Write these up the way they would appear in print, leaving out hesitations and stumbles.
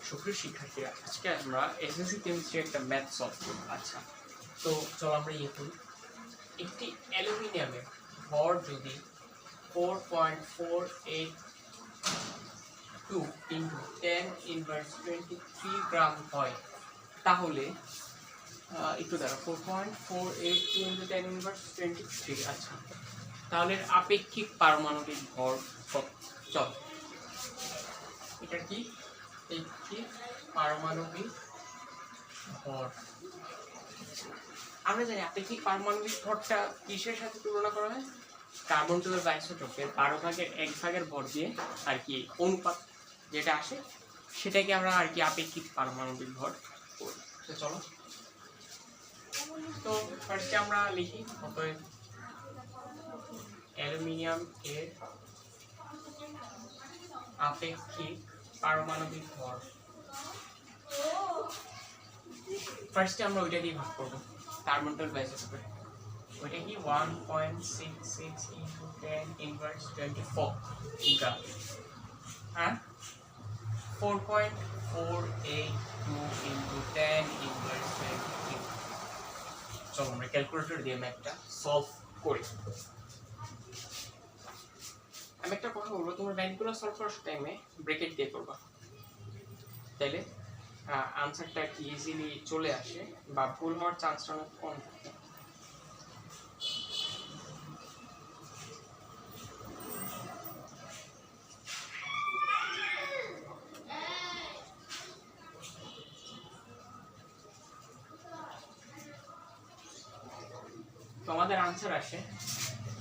সুপ্রিয় শিক্ষার্থীরা, আজকে আমরা এসএসসি কেমিস্ট্রি একটা ম্যাথ সলভ করব। আচ্ছা, তো চলো আমরা করি। একটি অ্যালুমিনিয়ামের ভর যদি 4.482 ইন্টু 10⁻23 গ্রাম হয়, তাহলে একটু দাঁড়া, 4.482 ইন্টু 10⁻23, আচ্ছা, তাহলে আপেক্ষিক পারমাণবিক ভর কত? চল, এটা কি একটি পারমাণবিক ভর। আমরা জানি আপেক্ষিক পারমাণবিক ভরটা কিসের সাথে তুলনা করা হয়? কার্বন 12 আইসোটোপের 12 ভাগের 1 ভাগের ভর দিয়ে আর কি অনুপাত যেটা আসে সেটাকে আমরা আর কি আপেক্ষিক পারমাণবিক ভর করি। তো চলো, তো ফার্স্টে আমরা লিখি অতএব অ্যালুমিনিয়াম এর আপেক্ষিক পারমাণবিক ভর। ফার্স্টে আমরা ওইটা দিয়ে ভাগ করবো, কার্বন 12 আইসোটোপের ওইটা কি 1.66 ইন্টু 10⁻24 গ্রাম, হ্যাঁ, 4.482 ইন্টু 10⁻23। চলো আমরা ক্যালকুলেটর দিয়ে ম্যাথটা সলভ করি। আমি একটা কথা বলবো, তোমরা ম্যাথগুলো সলভ করার টাইমে ব্র্যাকেট দিয়ে করবা, তাইলে আনসারটা কি ইজিলি চলে আসে বা ভুল হওয়ার চান্সটা অনেক কম থাকে। তো আমাদের আনসার আসে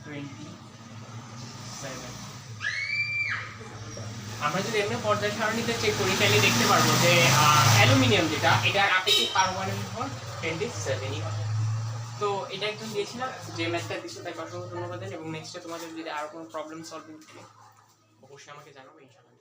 27। আমরা যদি এমনি পর্যায় সারণীতে চেক করি তাহলে দেখতে পারবো যে অ্যালুমিনিয়াম যেটা, এটার আপেক্ষিক পারমাণবিক ভর 27ই হয়। তো এটা একদম দিয়েছিলাম, যে ম্যাথটা দিচ্ছ তাই অসংখ্য ধন্যবাদ। এবং নেক্সটে তোমাদের যদি আরো কোনো প্রবলেম সলভিং থাকে অবশ্যই আমাকে জানাবে, ইনশাআল্লাহ।